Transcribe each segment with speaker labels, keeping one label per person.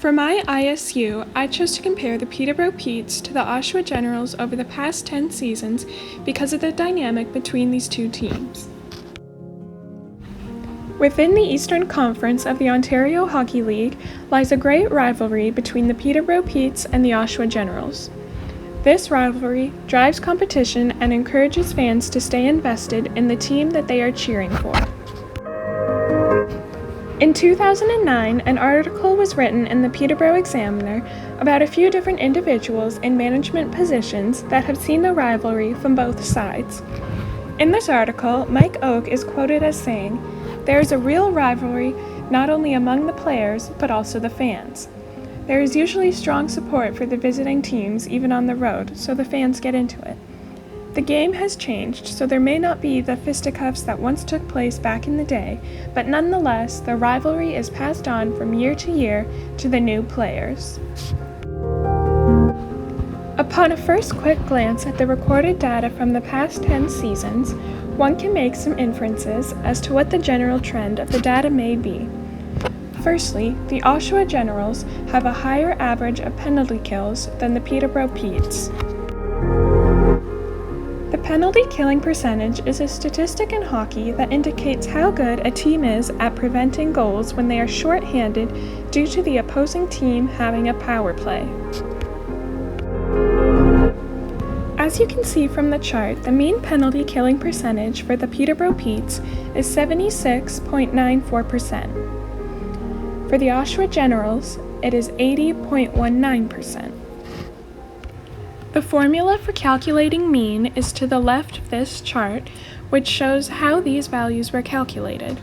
Speaker 1: For my ISU, I chose to compare the Peterborough Petes to the Oshawa Generals over the past 10 seasons because of the dynamic between these two teams. Within the Eastern Conference of the Ontario Hockey League lies a great rivalry between the Peterborough Petes and the Oshawa Generals. This rivalry drives competition and encourages fans to stay invested in the team that they are cheering for. In 2009, an article was written in the Peterborough Examiner about a few different individuals in management positions that have seen the rivalry from both sides. In this article, Mike Oak is quoted as saying, "There is a real rivalry not only among the players, but also the fans. There is usually strong support for the visiting teams even on the road, so the fans get into it. The game has changed, so there may not be the fisticuffs that once took place back in the day, but nonetheless, the rivalry is passed on from year to year to the new players." Upon a first quick glance at the recorded data from the past 10 seasons, one can make some inferences as to what the general trend of the data may be. Firstly, the Oshawa Generals have a higher average of penalty kills than the Peterborough Petes. The penalty killing percentage is a statistic in hockey that indicates how good a team is at preventing goals when they are short-handed due to the opposing team having a power play. As you can see from the chart, the mean penalty killing percentage for the Peterborough Petes is 76.94%. For the Oshawa Generals, it is 80.19%. The formula for calculating mean is to the left of this chart, which shows how these values were calculated.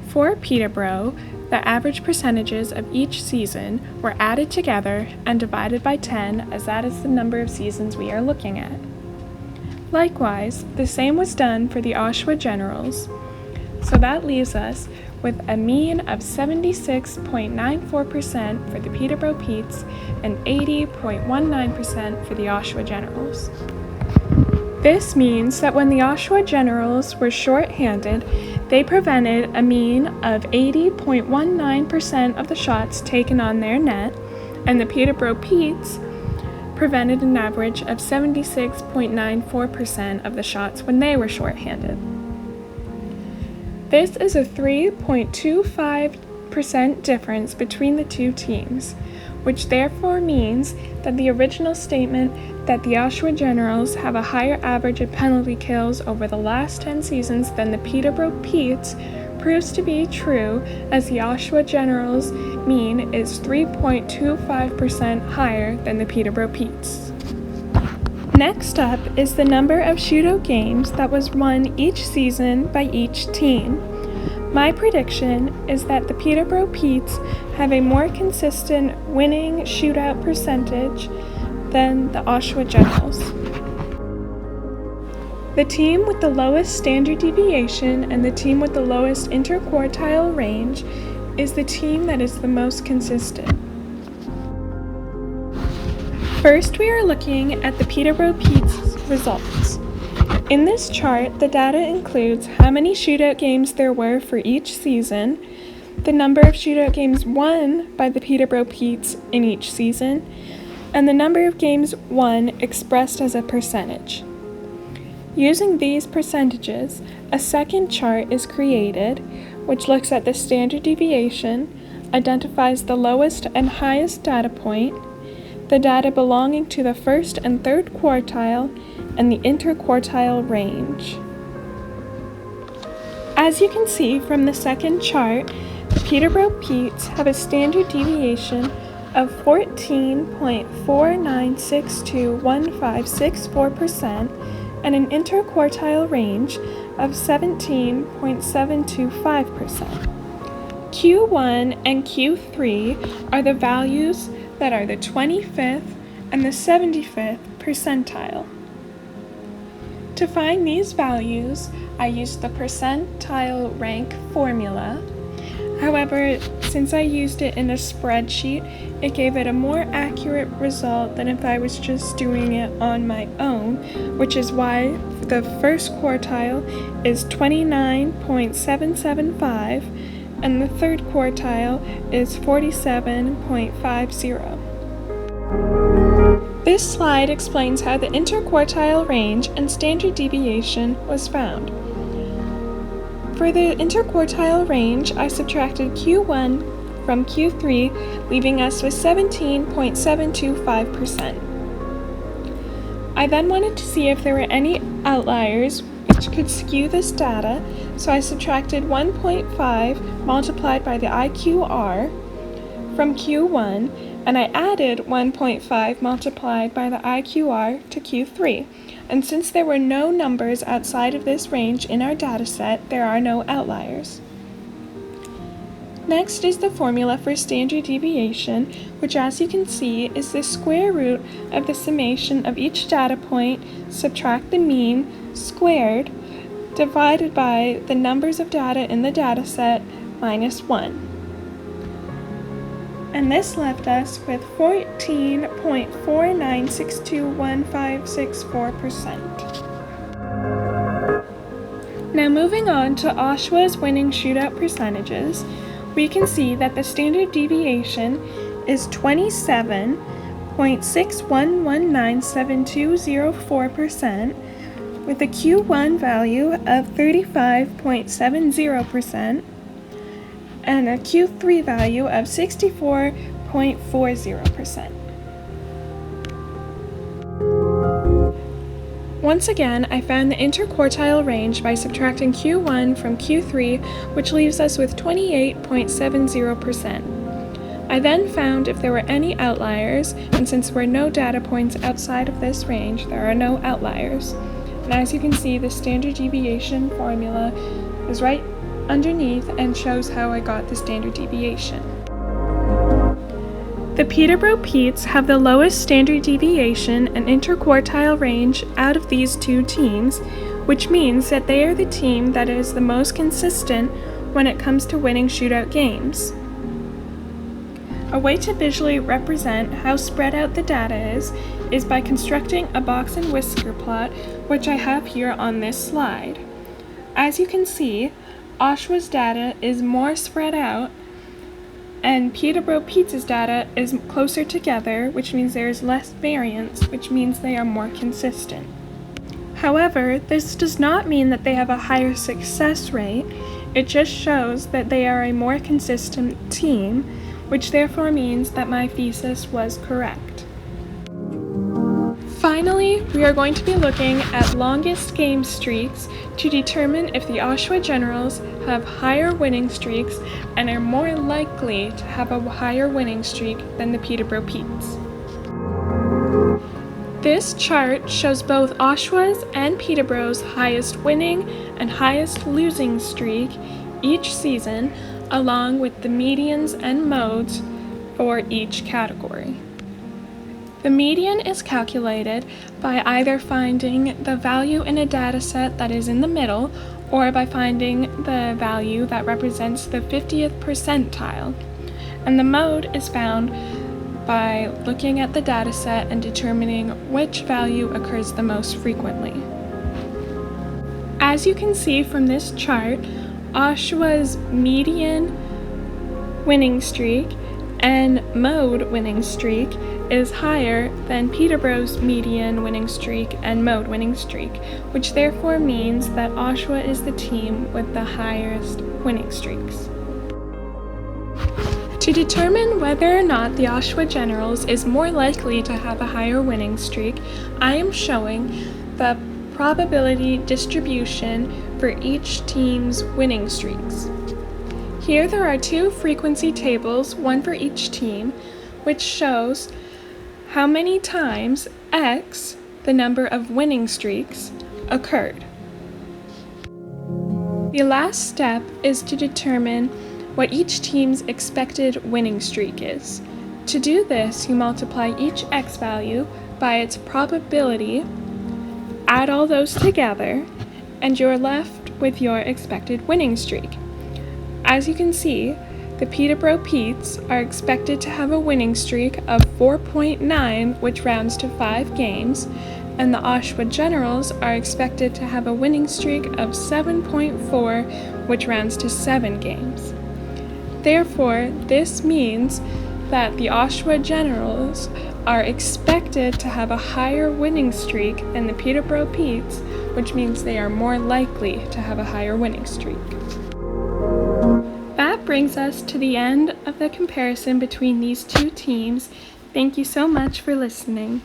Speaker 1: For Peterborough, the average percentages of each season were added together and divided by 10, as that is the number of seasons we are looking at. Likewise, the same was done for the Oshawa Generals, so that leaves us with a mean of 76.94% for the Peterborough Petes and 80.19% for the Oshawa Generals. This means that when the Oshawa Generals were short-handed, they prevented a mean of 80.19% of the shots taken on their net, and the Peterborough Petes prevented an average of 76.94% of the shots when they were short-handed. This is a 3.25% difference between the two teams, which therefore means that the original statement that the Oshawa Generals have a higher average of penalty kills over the last 10 seasons than the Peterborough Petes proves to be true, as the Oshawa Generals mean is 3.25% higher than the Peterborough Petes. Next up is the number of shootout games that was won each season by each team. My prediction is that the Peterborough Petes have a more consistent winning shootout percentage than the Oshawa Generals. The team with the lowest standard deviation and the team with the lowest interquartile range is the team that is the most consistent. First, we are looking at the Peterborough Petes results. In this chart, the data includes how many shootout games there were for each season, the number of shootout games won by the Peterborough Petes in each season, and the number of games won expressed as a percentage. Using these percentages, a second chart is created, which looks at the standard deviation, identifies the lowest and highest data point, the data belonging to the first and third quartile, and the interquartile range. As you can see from the second chart, the Peterborough Petes have a standard deviation of 14.49621564% and an interquartile range of 17.725%. Q1 and Q3 are the values that are the 25th and the 75th percentile. To find these values, I used the percentile rank formula. However, since I used it in a spreadsheet, it gave it a more accurate result than if I was just doing it on my own, which is why the first quartile is 29.775, and the third quartile is 47.50. This slide explains how the interquartile range and standard deviation was found. For the interquartile range, I subtracted Q1 from Q3, leaving us with 17.725%. I then wanted to see if there were any outliers which could skew this data, so I subtracted 1.5 multiplied by the IQR from Q1, and I added 1.5 multiplied by the IQR to Q3. And since there were no numbers outside of this range in our dataset, there are no outliers. Next is the formula for standard deviation, which, as you can see, is the square root of the summation of each data point, subtract the mean, squared, divided by the numbers of data in the dataset, minus 1. And this left us with 14.49621564%. Now moving on to OSHWA's winning shootout percentages, we can see that the standard deviation is 27.61197204%, with a Q1 value of 35.70%, and a Q3 value of 64.40%. Once again, I found the interquartile range by subtracting Q1 from Q3, which leaves us with 28.70%. I then found if there were any outliers, and since there were no data points outside of this range, there are no outliers. And as you can see, the standard deviation formula is right underneath and shows how I got the standard deviation. The Peterborough Petes have the lowest standard deviation and interquartile range out of these two teams, which means that they are the team that is the most consistent when it comes to winning shootout games. A way to visually represent how spread out the data is by constructing a box and whisker plot, which I have here on this slide. As you can see, OSHWA's data is more spread out, and Peterborough Petes' data is closer together, which means there is less variance, which means they are more consistent. However, this does not mean that they have a higher success rate, it just shows that they are a more consistent team, which therefore means that my thesis was correct. Finally, we are going to be looking at longest game streaks to determine if the Oshawa Generals have higher winning streaks and are more likely to have a higher winning streak than the Peterborough Petes. This chart shows both Oshawa's and Peterborough's highest winning and highest losing streak each season, along with the medians and modes for each category. The median is calculated by either finding the value in a dataset that is in the middle or by finding the value that represents the 50th percentile. And the mode is found by looking at the dataset and determining which value occurs the most frequently. As you can see from this chart, Oshawa's median winning streak and mode winning streak is higher than Peterborough's median winning streak and mode winning streak, which therefore means that Oshawa is the team with the highest winning streaks. To determine whether or not the Oshawa Generals is more likely to have a higher winning streak, I am showing the probability distribution for each team's winning streaks. Here there are two frequency tables, one for each team, which shows how many times X, the number of winning streaks, occurred. The last step is to determine what each team's expected winning streak is. To do this, you multiply each X value by its probability, add all those together, and you're left with your expected winning streak. As you can see, the Peterborough Petes are expected to have a winning streak of 4.9, which rounds to 5 games, and the Oshawa Generals are expected to have a winning streak of 7.4, which rounds to 7 games. Therefore, this means that the Oshawa Generals are expected to have a higher winning streak than the Peterborough Petes, which means they are more likely to have a higher winning streak. That brings us to the end of the comparison between these two teams. Thank you so much for listening.